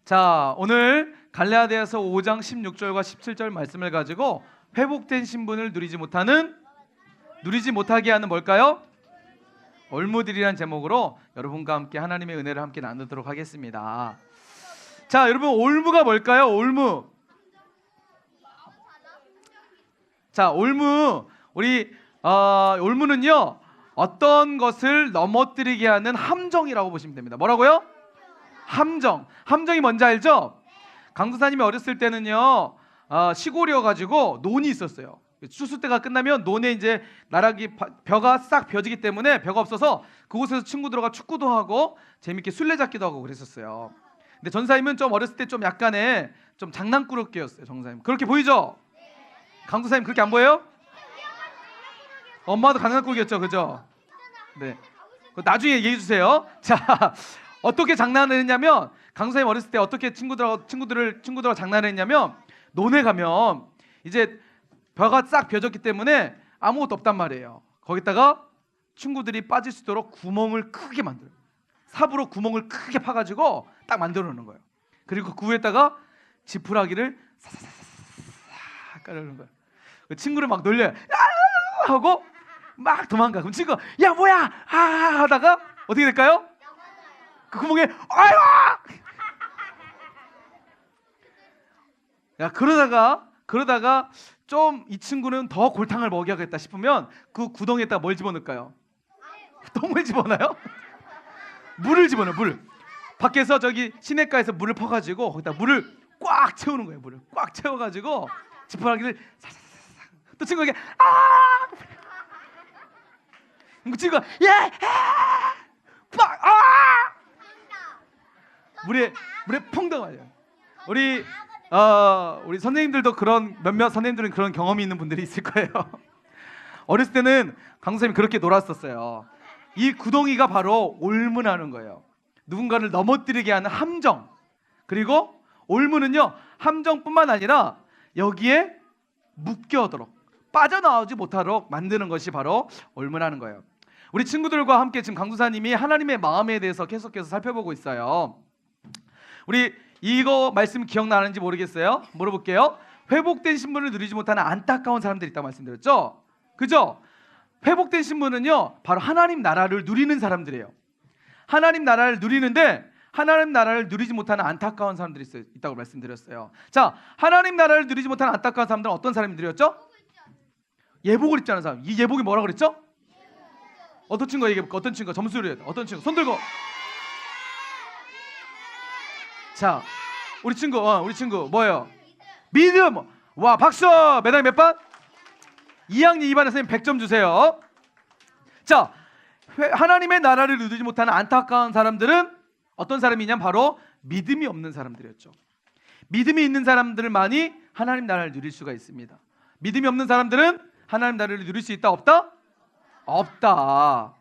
자, 오늘 갈라디아서 5장 16절과 17절 말씀을 가지고 회복된 신분을 누리지 못하게 하는 뭘까요? 올무들이란 제목으로 여러분과 함께 하나님의 은혜를 함께 나누도록 하겠습니다. 자, 여러분, 올무가 뭘까요? 올무. 자, 올무. 올무는요, 어떤 것을 넘어뜨리게 하는 함정이라고 보시면 됩니다. 뭐라고요? 함정. 함정이 뭔지 알죠? 강도사님이 어렸을 때는요, 시골이어가지고 논이 있었어요. 추수 때가 끝나면 논에 이제 나락이 벼가 싹 벼지기 때문에 벼가 없어서 그곳에서 친구들과 축구도 하고 재밌게 술래잡기도 하고 그랬었어요. 근데 전사님은 좀 어렸을 때 좀 약간의 좀 장난꾸러기였어요. 전사님 그렇게 보이죠? 강도사님 그렇게 안 보여요? 엄마도 장난꾸러기였죠, 그죠? 네. 나중에 얘기해 주세요. 자, 어떻게 장난을 했냐면 강도사님 어렸을 때 어떻게 친구들과 장난을 했냐면 논에 가면 이제 벼가 싹 벼졌기 때문에 아무것도 없단 말이에요. 거기다가 친구들이 빠질 수 있도록 구멍을 크게 만들어요. 삽으로 구멍을 크게 파가지고 딱 만들어 놓는 거예요. 그리고 그 위에다가 지푸라기를 사사사사 깔아놓는 거예요. 그 친구를 막 놀려요. 야! 하고 막 도망가. 그럼 친구가 야 뭐야 하다가 어떻게 될까요? 그 구멍에 아유! 야, 그러다가 좀 이 친구는 더 골탕을 먹여야겠다 싶으면 그 구덩이에다 뭘 집어넣을까요? 똥을 집어넣어요? 물을 집어넣어요. 물. 밖에서 저기 시냇가에서 물을 퍼가지고 거기다 물을 꽉 채우는 거예요. 물을 꽉 채워가지고 지푸라기를 사사사사. 또 친구에게 그 친구가 빡 물에 펑덩 맞아요. 우리 선생님들도 몇몇 선생님들은 그런 경험이 있는 분들이 있을 거예요. 어렸을 때는 강선생님이 그렇게 놀았었어요. 이 구덩이가 바로 올무라는 거예요. 누군가를 넘어뜨리게 하는 함정. 그리고 올무는요, 함정뿐만 아니라 여기에 묶여도록 빠져나오지 못하도록 만드는 것이 바로 올무라는 거예요. 우리 친구들과 함께 지금 강도사님이 하나님의 마음에 대해서 계속해서 살펴보고 있어요. 우리 이거 말씀 기억나는지 모르겠어요. 물어볼게요. 회복된 신분을 누리지 못하는 안타까운 사람들이 있다고 말씀드렸죠. 그죠? 회복된 신분은요, 바로 하나님 나라를 누리는 사람들이에요. 하나님 나라를 누리는데 하나님 나라를 누리지 못하는 안타까운 사람들이 있다고 말씀드렸어요. 자, 하나님 나라를 누리지 못하는 안타까운 사람들은 어떤 사람들이었죠? 예복을 입지 않은 사람. 이 예복이 뭐라고 그랬죠? 어떤 친구가 얘기해볼까? 어떤 친구가 점수를 해야 돼? 어떤 친구? 손 들고. 자, 우리 친구 뭐예요? 믿음. 와, 박수. 매달 몇 반? 2학년 2반 선생님 100점 주세요. 자, 하나님의 나라를 누리지 못하는 안타까운 사람들은 어떤 사람이냐면 바로 믿음이 없는 사람들이었죠. 믿음이 있는 사람들만이 하나님 나라를 누릴 수가 있습니다. 믿음이 없는 사람들은 하나님 나라를 누릴 수 있다 없다? 없다.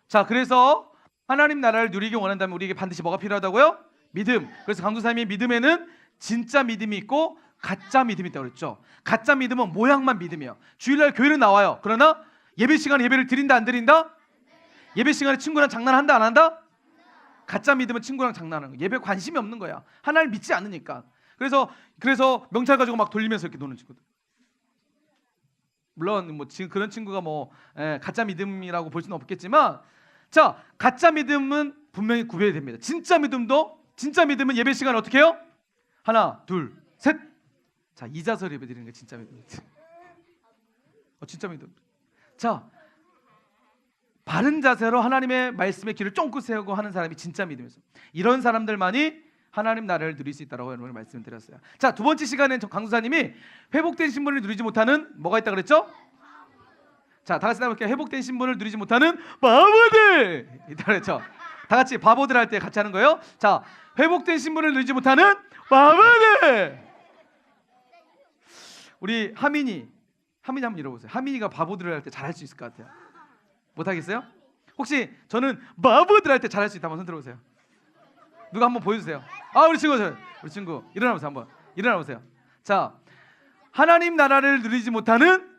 자, 그래서 하나님 나라를 누리기 원한다면 우리에게 반드시 뭐가 필요하다고요? 믿음. 그래서 강도사님이 믿음에는 진짜 믿음이 있고 가짜 믿음이 있다고 그랬죠. 가짜 믿음은 모양만 믿음이에요. 주일날 교회는 나와요. 그러나 예배 시간에 예배를 드린다 안 드린다? 예배 시간에 친구랑 장난한다 안 한다? 가짜 믿음은 친구랑 장난하는 거예요. 예배에 관심이 없는 거야. 하나님을 믿지 않으니까. 그래서 명찰 가지고 막 돌리면서 이렇게 노는 친구들. 물론 뭐 지금 그런 친구가 가짜 믿음이라고 볼 수는 없겠지만, 자, 가짜 믿음은 분명히 구별이 됩니다. 진짜 믿음은 예배 시간에 어떻게 해요? 하나, 둘, 셋. 자, 이자설 예배 드리는 게 진짜 믿음. 진짜 믿음. 자, 바른 자세로 하나님의 말씀에 귀를 쫑긋 세우고 하는 사람이 진짜 믿음이었어요. 이런 사람들만이 하나님 나라를 누릴 수 있다고 오늘 말씀드렸어요. 자, 두 번째 시간엔 강도사님이 회복된 신분을 누리지 못하는 뭐가 있다 그랬죠? 자, 다 같이 나볼게요. 회복된 신분을 누리지 못하는 바보들 있다 그랬죠? 다 같이 바보들 할 때 같이 하는 거예요. 자, 회복된 신분을 누리지 못하는 바보들. 우리 하민이 한번 읽어보세요. 하민이가 바보들을 할 때 잘할 수 있을 것 같아요. 못하겠어요? 혹시 저는 바보들 할 때 잘할 수 있다면 손 들어보세요. 누가 한번 보여주세요. 우리 친구 일어나보세요. 한번 일어나보세요. 자, 하나님 나라를 누리지 못하는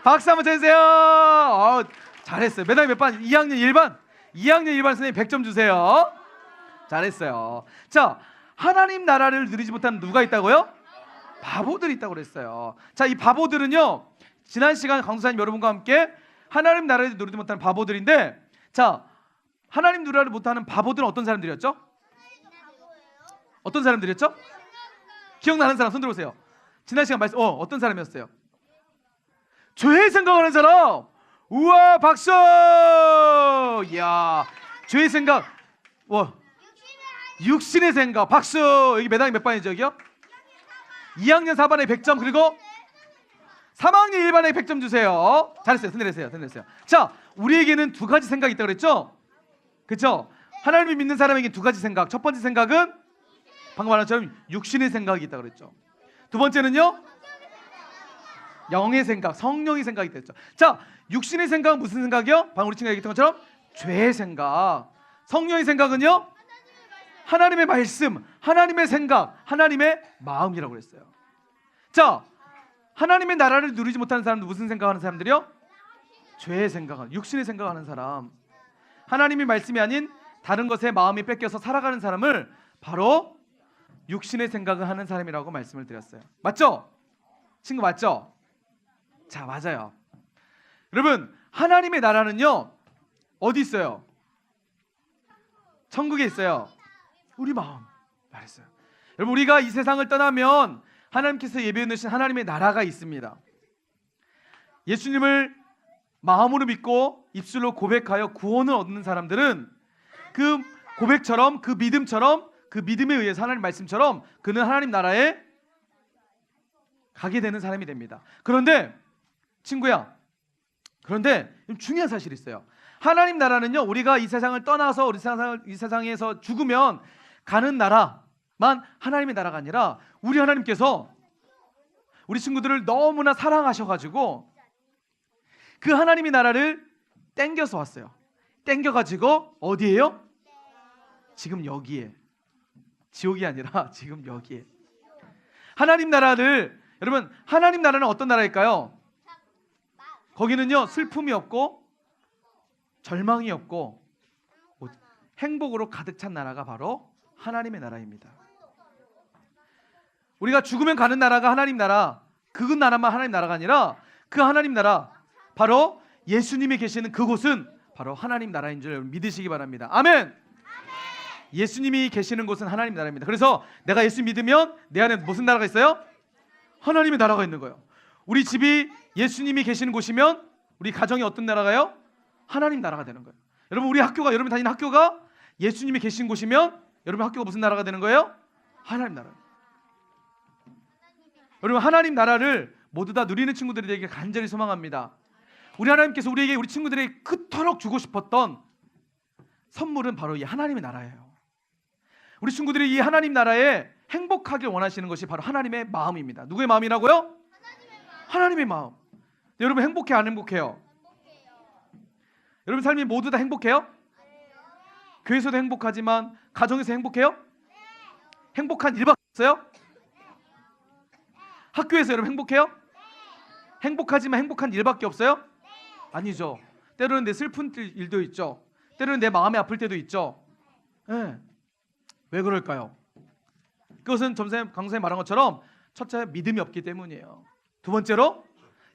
박수 한번 쳐주세요. 잘했어요. 매달 몇 반? 2학년 1반 선생님 100점 주세요. 잘했어요. 자, 하나님 나라를 누리지 못하는 누가 있다고요? 바보들이 있다고 그랬어요. 자, 이 바보들은요, 지난 시간 강도사님 여러분과 함께 하나님 나라를 누리지 못하는 바보들인데, 자, 하나님 나라를 못하는 바보들은 어떤 사람들이었죠? 어떤 사람들이었죠? 기억나는 사람 손 들어보세요. 지난 시간 말씀 어떤 사람이었어요? 죄의 생각하는 사람. 우와, 박수. 이야, 죄의 생각. 와, 육신의 생각. 박수. 여기 매당이 몇 반이죠? 여기요? 2학년 4반에 100점, 그리고 3학년 1반에 100점 주세요. 잘했어요. 손내리세요. 자, 우리에게는 두 가지 생각이 있다고 그랬죠? 그렇죠? 하나님을 믿는 사람에게 두 가지 생각. 첫 번째 생각은 방금 말한 것처럼 육신의 생각이 있다고 그랬죠. 두 번째는요, 영의 생각, 성령의 생각이 있다. 자, 육신의 생각은 무슨 생각이요? 방금 우리 친구가 얘기했던 것처럼 죄의 생각. 성령의 생각은요, 하나님의 말씀, 하나님의 생각, 하나님의 마음이라고 그랬어요. 자, 하나님의 나라를 누리지 못하는 사람들, 무슨 생각하는 사람들이요? 죄의 생각하는, 육신의 생각하는 사람. 하나님의 말씀이 아닌 다른 것에 마음이 뺏겨서 살아가는 사람을 바로 육신의 생각을 하는 사람이라고 말씀을 드렸어요. 맞죠? 친구 맞죠? 자, 맞아요. 여러분, 하나님의 나라는요, 어디 있어요? 천국에 있어요. 우리 마음 말했어요. 여러분, 우리가 이 세상을 떠나면 하나님께서 예비해 놓으신 하나님의 나라가 있습니다. 예수님을 마음으로 믿고 입술로 고백하여 구원을 얻는 사람들은 그 고백처럼, 그 믿음처럼, 그 믿음에 의해서 하나님 말씀처럼 그는 하나님 나라에 가게 되는 사람이 됩니다. 그런데 친구야, 그런데 중요한 사실이 있어요. 하나님 나라는요, 우리가 이 세상을 떠나서 이 세상에서 죽으면 가는 나라만 하나님의 나라가 아니라 우리 하나님께서 우리 친구들을 너무나 사랑하셔가지고 그 하나님의 나라를 땡겨서 왔어요. 땡겨가지고 어디에요? 지금 여기에. 지옥이 아니라 지금 여기에. 하나님 나라를, 여러분, 하나님 나라는 어떤 나라일까요? 거기는요, 슬픔이 없고 절망이 없고 행복으로 가득 찬 나라가 바로 하나님의 나라입니다. 우리가 죽으면 가는 나라가 하나님 나라, 그 나라만 하나님 나라가 아니라 그 하나님 나라, 바로 예수님이 계시는 그곳은 바로 하나님 나라인 줄 여러분 믿으시기 바랍니다. 아멘. 예수님이 계시는 곳은 하나님 나라입니다. 그래서 내가 예수 믿으면 내 안에 무슨 나라가 있어요? 하나님의 나라가 있는 거예요. 우리 집이 예수님이 계시는 곳이면 우리 가정이 어떤 나라가요? 하나님 나라가 되는 거예요. 여러분, 우리 학교가, 여러분 다니는 학교가 예수님이 계신 곳이면 여러분 학교가 무슨 나라가 되는 거예요? 하나님 나라. 여러분, 하나님 나라를 모두 다 누리는 친구들이 되길 간절히 소망합니다. 우리 하나님께서 우리에게, 우리 친구들에게 그토록 주고 싶었던 선물은 바로 이 하나님의 나라예요. 우리 친구들이 이 하나님 나라에 행복하길 원하시는 것이 바로 하나님의 마음입니다. 누구의 마음이라고요? 하나님의 마음. 여러분, 행복해 안 행복해요? 여러분 삶이 모두 다 행복해요? 교회에서도 행복하지만 가정에서 행복해요? 행복한 일밖에 없어요? 학교에서 여러분 행복해요? 행복하지만 행복한 일밖에 없어요? 아니죠. 때로는 내 슬픈 일도 있죠. 때로는 내 마음이 아플 때도 있죠. 네. 왜 그럴까요? 그것은 강사님 말한 것처럼 첫째, 믿음이 없기 때문이에요. 두 번째로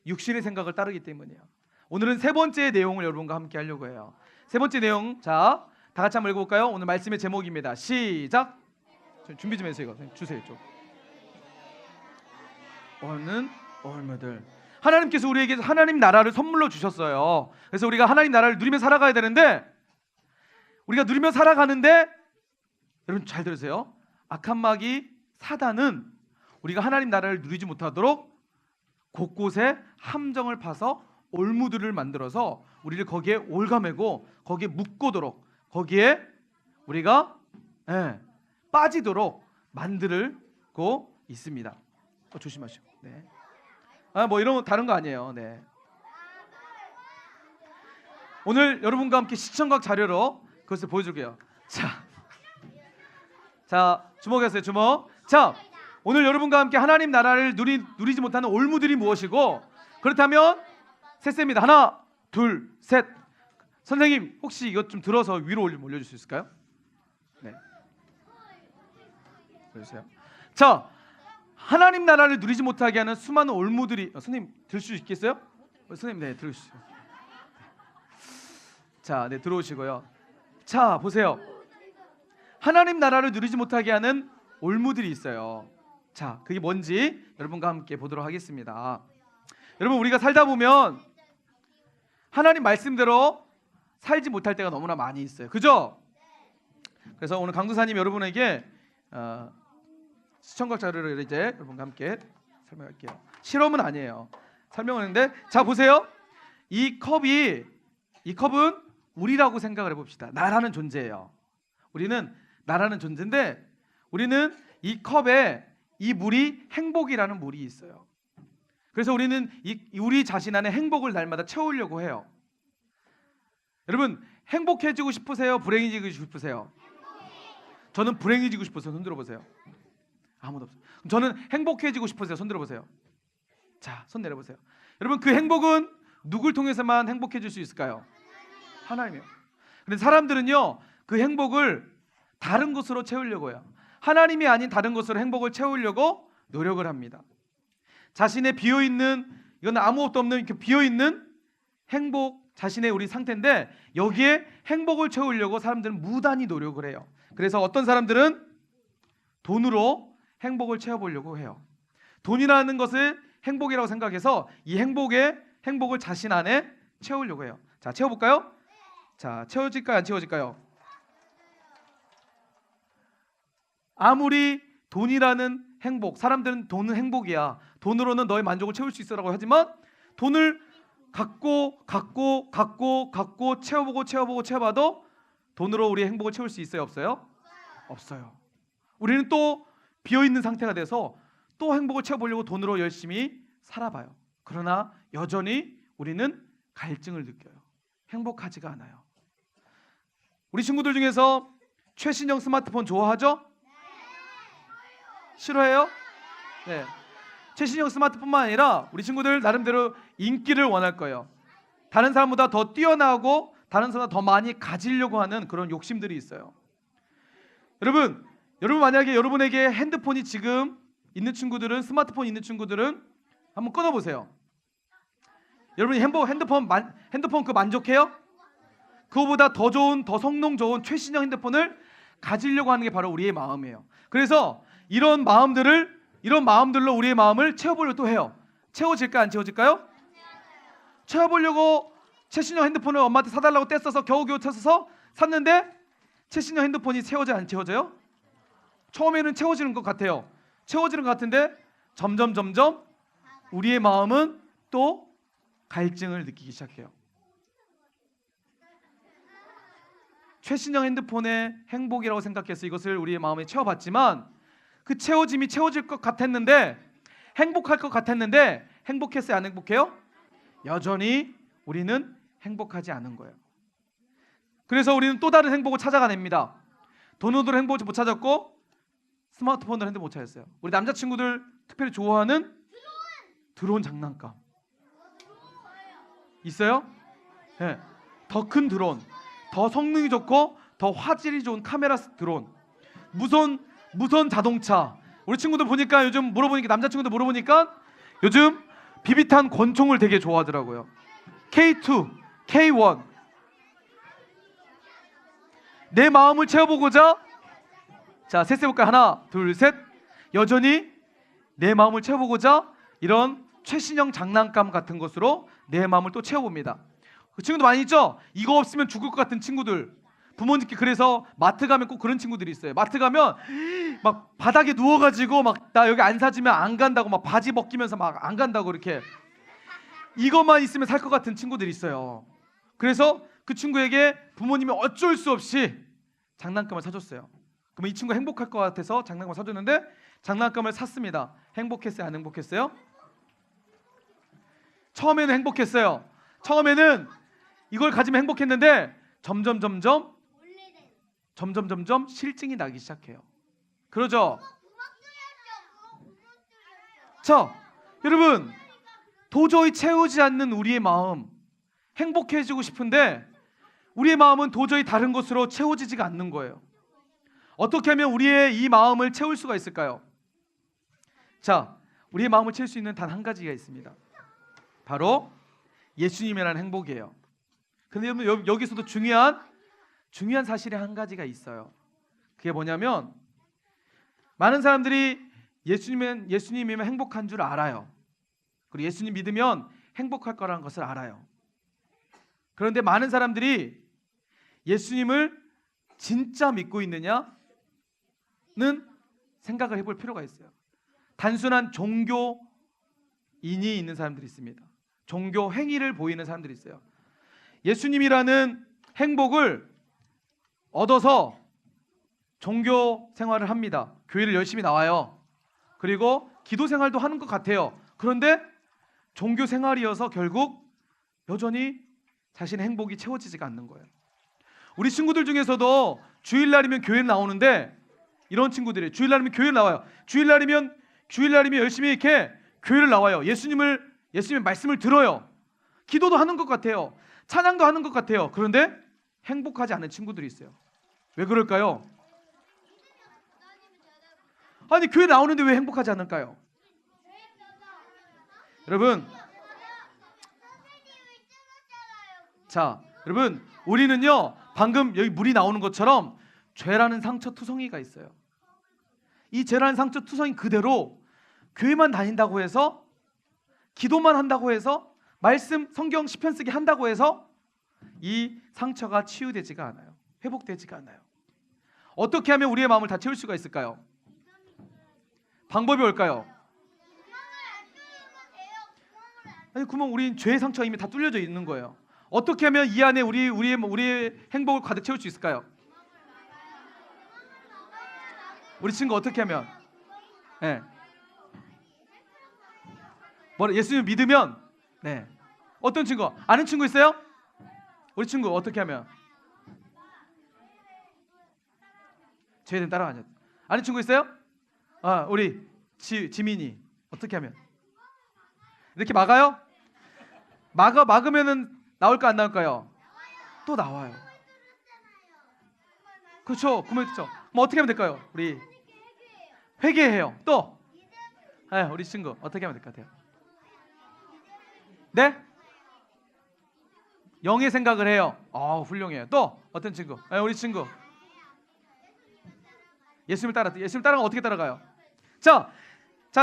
육신의 생각을 따르기 때문이에요. 오늘은 세 번째 내용을 여러분과 함께 하려고 해요. 세 번째 내용, 자, 다 같이 한번 읽어볼까요? 오늘 말씀의 제목입니다. 시작. 준비 좀 해주세요. 이거 주세요. 좀. 오는 올무들. 하나님께서 우리에게 하나님 나라를 선물로 주셨어요. 그래서 우리가 하나님 나라를 누리며 살아가야 되는데, 우리가 누리며 살아가는데, 여러분 잘 들으세요. 악한 마귀 사단은 우리가 하나님 나라를 누리지 못하도록 곳곳에 함정을 파서 올무들을 만들어서 우리를 거기에 올가매고 거기에 묶고도록, 거기에 우리가 빠지도록 만들고 있습니다. 조심하시고. 네. 뭐 이런 거 다른 거 아니에요. 네. 오늘 여러분과 함께 시청각 자료로 그것을 보여줄게요. 자, 주목하세요. 주목. 자, 오늘 여러분과 함께 하나님 나라를 누리지 못하는 올무들이 무엇이고, 그렇다면 셋입니다. 하나, 둘, 셋. 선생님, 혹시 이것 좀 들어서 위로 올려줄 수 있을까요? 네. 보여주세요. 자, 하나님 나라를 누리지 못하게 하는 수많은 올무들이 선생님 들 수 있겠어요? 선생님 네 들으시죠. 자, 네 들어오시고요. 자, 보세요. 하나님 나라를 누리지 못하게 하는 올무들이 있어요. 자, 그게 뭔지 여러분과 함께 보도록 하겠습니다. 여러분, 우리가 살다 보면 하나님 말씀대로 살지 못할 때가 너무나 많이 있어요. 그죠? 그래서 오늘 강도사님 여러분에게 시청각 자료를 이제 여러분과 함께 설명할게요. 실험은 아니에요. 설명하는데, 자 보세요. 이 컵은 우리라고 생각을 해봅시다. 나라는 존재예요. 우리는 나라는 존재인데, 우리는 이 컵에 이 물이 행복이라는 물이 있어요. 그래서 우리는 우리 자신 안에 행복을 날마다 채우려고 해요. 여러분, 행복해지고 싶으세요? 불행해지고 싶으세요? 저는 불행해지고 싶어서 손 들어보세요. 아무도 없어요. 저는 행복해지고 싶으세요? 손 들어보세요. 자, 손 내려보세요. 여러분, 그 행복은 누굴 통해서만 행복해질 수 있을까요? 하나님이요. 그런데 사람들은요, 그 행복을 다른 것으로 채우려고 해요. 하나님이 아닌 다른 것으로 행복을 채우려고 노력을 합니다. 자신의 비어있는, 이건 아무것도 없는 이렇게 비어있는 행복, 자신의 우리 상태인데, 여기에 행복을 채우려고 사람들은 무단히 노력을 해요. 그래서 어떤 사람들은 돈으로 행복을 채워보려고 해요. 돈이라는 것을 행복이라고 생각해서 이 행복을 자신 안에 채우려고 해요. 자, 채워볼까요? 자, 채워질까요? 안 채워질까요? 아무리 돈이라는 행복, 사람들은 돈은 행복이야, 돈으로는 너의 만족을 채울 수 있어라고 하지만, 돈을 갖고 채워봐도 돈으로 우리의 행복을 채울 수 있어요? 없어요? 없어요. 우리는 또 비어있는 상태가 돼서 또 행복을 채워보려고 돈으로 열심히 살아봐요. 그러나 여전히 우리는 갈증을 느껴요. 행복하지가 않아요. 우리 친구들 중에서 최신형 스마트폰 좋아하죠? 싫어해요? 네. 최신형 스마트폰만 아니라 우리 친구들 나름대로 인기를 원할 거예요. 다른 사람보다 더 뛰어나고 다른 사람보다 더 많이 가지려고 하는 그런 욕심들이 있어요. 여러분 만약에 여러분에게 핸드폰이 지금 있는 친구들은, 스마트폰 있는 친구들은 한번 끊어보세요. 여러분이 핸드폰 그 만족해요? 그거보다 더 좋은, 더 성능 좋은 최신형 핸드폰을 가지려고 하는 게 바로 우리의 마음이에요. 그래서 이런 마음들로 우리의 마음을 채워보려고 또 해요. 채워질까 안 채워질까요? 채워보려고 최신형 핸드폰을 엄마한테 사달라고 떼써서 겨우겨우 떼써서 샀는데, 최신형 핸드폰이 채워져요 안 채워져요? 처음에는 채워지는 것 같아요. 채워지는 것 같은데 점점 우리의 마음은 또 갈증을 느끼기 시작해요. 최신형 핸드폰의 행복이라고 생각해서 이것을 우리의 마음에 채워봤지만, 그 채워짐이 채워질 것 같았는데, 행복할 것 같았는데 행복했어요? 안 행복해요? 여전히 우리는 행복하지 않은 거예요. 그래서 우리는 또 다른 행복을 찾아가냅니다. 돈으로 행복을 못 찾았고 스마트폰으로 행복을 못 찾았어요. 우리 남자친구들 특별히 좋아하는 드론 장난감 있어요? 네. 더 큰 드론, 더 성능이 좋고 더 화질이 좋은 카메라 드론, 무선 자동차. 우리 친구들 보니까 요즘 남자친구들 물어보니까 요즘 비비탄 권총을 되게 좋아하더라고요. K2, K1. 내 마음을 채워보고자, 자, 셋 해볼까요? 하나, 둘, 셋. 여전히 내 마음을 채워보고자 이런 최신형 장난감 같은 것으로 내 마음을 또 채워봅니다. 그 친구도 많이 있죠? 이거 없으면 죽을 것 같은 친구들. 부모님께, 그래서 마트 가면 꼭 그런 친구들이 있어요. 마트 가면 막 바닥에 누워가지고 막 나 여기 안 사주면 안 간다고 막 바지 벗기면서 막 안 간다고, 이렇게 이것만 있으면 살 것 같은 친구들이 있어요. 그래서 그 친구에게 부모님이 어쩔 수 없이 장난감을 사줬어요. 그러면 이 친구가 행복할 것 같아서 장난감을 사줬는데, 장난감을 샀습니다. 행복했어요? 안 행복했어요? 처음에는 행복했어요. 처음에는 이걸 가지면 행복했는데 점점 실증이 나기 시작해요. 그러죠? 자, 여러분, 도저히 채우지 않는 우리의 마음, 행복해지고 싶은데 우리의 마음은 도저히 다른 것으로 채워지지가 않는 거예요. 어떻게 하면 우리의 이 마음을 채울 수가 있을까요? 자, 우리의 마음을 채울 수 있는 단 한 가지가 있습니다. 바로 예수님이라는 행복이에요. 근데 여기서도 중요한 사실이 한 가지가 있어요. 그게 뭐냐면 많은 사람들이 예수님이면 행복한 줄 알아요. 그리고 예수님 믿으면 행복할 거라는 것을 알아요. 그런데 많은 사람들이 예수님을 진짜 믿고 있느냐는 생각을 해볼 필요가 있어요. 단순한 종교인이 있는 사람들이 있습니다. 종교 행위를 보이는 사람들이 있어요. 예수님이라는 행복을 얻어서 종교 생활을 합니다. 교회를 열심히 나와요. 그리고 기도 생활도 하는 것 같아요. 그런데 종교 생활이어서 결국 여전히 자신의 행복이 채워지지가 않는 거예요. 우리 친구들 중에서도 주일날이면 교회를 나오는데 이런 친구들이 주일날이면 교회를 나와요. 주일날이면 열심히 이렇게 교회를 나와요. 예수님의 말씀을 들어요. 기도도 하는 것 같아요. 찬양도 하는 것 같아요. 그런데 행복하지 않은 친구들이 있어요. 왜 그럴까요? 아니 교회 나오는데 왜 행복하지 않을까요? 여러분, 자, 여러분, 우리는요 방금 여기 물이 나오는 것처럼 죄라는 상처 투성이가 있어요. 이 죄라는 상처 투성이 그대로 교회만 다닌다고 해서, 기도만 한다고 해서, 말씀, 성경, 시편 쓰기 한다고 해서 이 상처가 치유되지가 않아요. 회복되지가 않아요. 어떻게 하면 우리의 마음을 다 채울 수가 있을까요? 방법이 뭘까요? 아니, 구멍, 우린 죄의 상처가 이미 다 뚫려져 있는 거예요. 어떻게 하면 이 안에 우리의 행복을 가득 채울 수 있을까요? 우리 친구 어떻게 하면? 네. 예수님 믿으면, 네. 어떤 친구? 아는 친구 있어요? 우리 친구 어떻게 하면? 죄는 따라가죠. 아는 친구 있어요? 우리 지민이 어떻게 하면? 이렇게 막아요? 막으면은 나올까 안 나올까요? 또 나와요. 그렇죠. 그렇죠. 뭐 어떻게 하면 될까요? 우리 회개해요. 또, 우리 친구 어떻게 하면 될 것 같아요? 네? 영의 생각을 해요. 훌륭해요. 또 어떤 친구? 우리 친구 예수님을 따라가면 어떻게 따라가요? 자,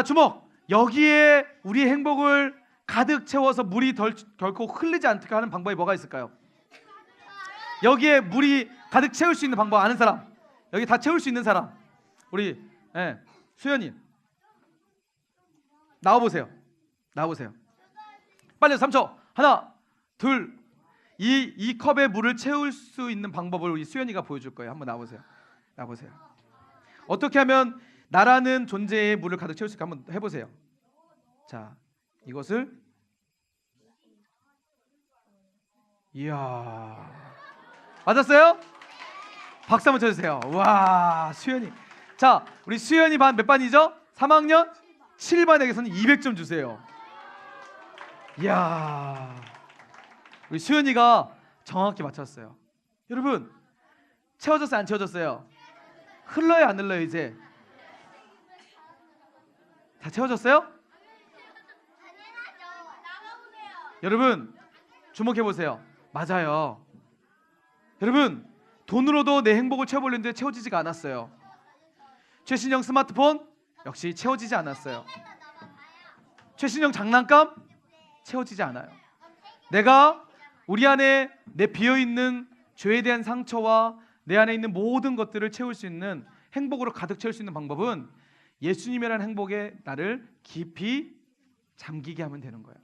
주목. 여기에 우리의 행복을 가득 채워서 물이 결코 흐르지 않게 하는 방법이 뭐가 있을까요? 여기에 물이 가득 채울 수 있는 방법 아는 사람? 여기 다 채울 수 있는 사람? 우리 수연이 나와보세요. 빨리 3초. 하나, 둘. 이 컵에 물을 채울 수 있는 방법을 우리 수연이가 보여줄 거예요. 한번 나와보세요. 어떻게 하면 나라는 존재의 물을 가득 채울 수 있을까 한번 해보세요. 자, 이것을, 이야, 맞았어요? 박수 한번 쳐주세요. 와, 수연이. 자, 우리 수연이 반 몇 반이죠? 3학년 7반에게서는 200점 주세요. 이야, 우리 수연이가 정확히 맞췄어요. 여러분, 채워졌어요? 안 채워졌어요? 흘러요? 안 흘러요? 이제 다 채워졌어요? 여러분, 주목해보세요. 맞아요. 여러분, 돈으로도 내 행복을 채워보려는데 채워지지가 않았어요. 최신형 스마트폰 역시 채워지지 않았어요. 최신형 장난감 채워지지 않아요. 내가 우리 안에 내 비어있는 죄에 대한 상처와 내 안에 있는 모든 것들을 채울 수 있는, 행복으로 가득 채울 수 있는 방법은 예수님이라는 행복에 나를 깊이 잠기게 하면 되는 거예요.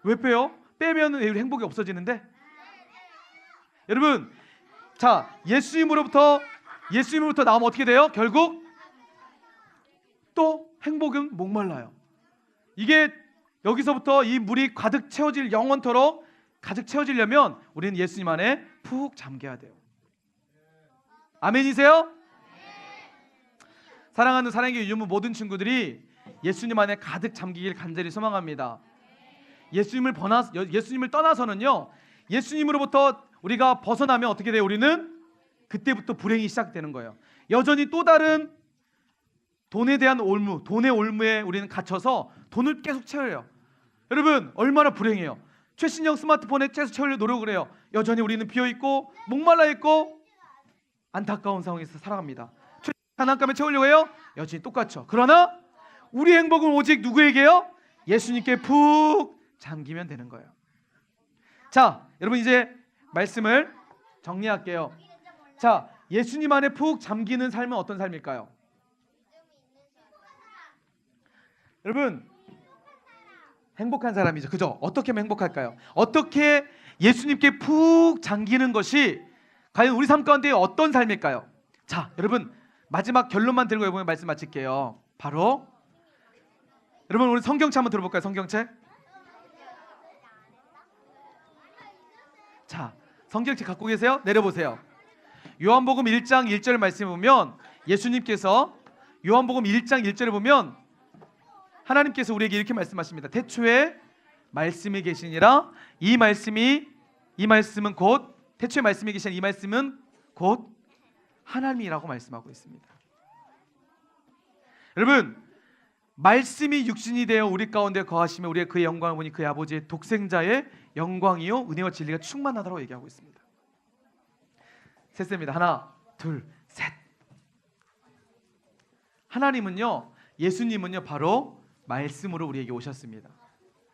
왜 빼요? 빼면 우리 행복이 없어지는데? 여러분, 자, 예수님으로부터 나오면 어떻게 돼요? 결국 또 행복은 목말라요. 이게 여기서부터 이 물이 가득 채워질, 영원토록 가득 채워지려면 우리는 예수님 안에 푹 잠겨야 돼요. 아멘이세요? 사랑하는 사랑의 유무 모든 친구들이 예수님 안에 가득 잠기길 간절히 소망합니다. 예수님을 떠나서는요, 예수님으로부터 우리가 벗어나면 어떻게 돼요? 우리는 그때부터 불행이 시작되는 거예요. 여전히 또 다른 돈에 대한 올무, 돈의 올무에 우리는 갇혀서 돈을 계속 채워요. 여러분 얼마나 불행해요. 최신형 스마트폰에 계속 채우려고 노력을 해요. 여전히 우리는 비어있고 목말라 있고 안타까운 상황에서 살아갑니다. 장난감에 채우려고 해요. 여전히 똑같죠. 그러나 우리 행복은 오직 누구에게요? 예수님께 푹 잠기면 되는 거예요. 자, 여러분 이제 말씀을 정리할게요. 자, 예수님 안에 푹 잠기는 삶은 어떤 삶일까요? 여러분 행복한 사람이죠. 그죠? 어떻게 하면 행복할까요? 어떻게 예수님께 푹 잠기는 것이 과연 우리 삶 가운데 어떤 삶일까요? 자, 여러분 마지막 결론만 들고 여러분 말씀 마칠게요. 바로 여러분 우리 성경책 한번 들어볼까요? 성경책. 자, 성경책 갖고 계세요? 내려보세요. 요한복음 1장 1절 말씀을 보면 예수님께서 요한복음 1장 1절에 보면 하나님께서 우리에게 이렇게 말씀하십니다. 태초에 말씀이 계시니라. 이 말씀은 곧 태초에 말씀이 계신 이 말씀은 곧 하나님이라고 말씀하고 있습니다. 여러분 말씀이 육신이 되어 우리 가운데 거하시며 우리의 그의 영광을 보니 그의 아버지의 독생자의 영광이요 은혜와 진리가 충만하다고 얘기하고 있습니다. 셋입니다. 하나, 둘, 셋. 하나님은요, 예수님은요 바로 말씀으로 우리에게 오셨습니다.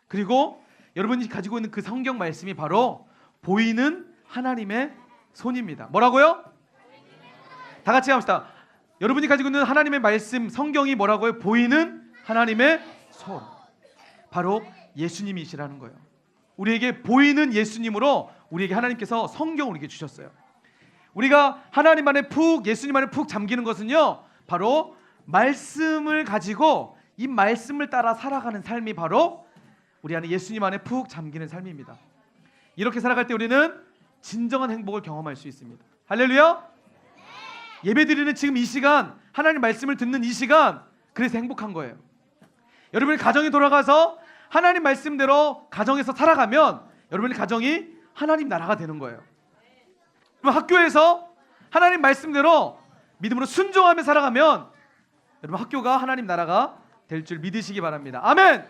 그리고 여러분이 가지고 있는 그 성경 말씀이 바로 보이는 하나님의 손입니다. 뭐라고요? 다 같이 합시다. 여러분이 가지고 있는 하나님의 말씀 성경이 뭐라고요? 보이는 하나님의 손. 바로 예수님이시라는 거예요. 우리에게 보이는 예수님으로 우리에게 하나님께서 성경을 우리에게 주셨어요. 우리가 하나님 안에 푹 예수님 안에 푹 잠기는 것은요 바로 말씀을 가지고 이 말씀을 따라 살아가는 삶이 바로 우리 안에 예수님 안에 푹 잠기는 삶입니다. 이렇게 살아갈 때 우리는 진정한 행복을 경험할 수 있습니다. 할렐루야. 예배드리는 지금 이 시간 하나님 말씀을 듣는 이 시간 그래서 행복한 거예요. 여러분의 가정에 돌아가서 하나님 말씀대로 가정에서 살아가면 여러분의 가정이 하나님 나라가 되는 거예요. 그럼 학교에서 하나님 말씀대로 믿음으로 순종하며 살아가면 여러분 학교가 하나님 나라가 될 줄 믿으시기 바랍니다. 아멘.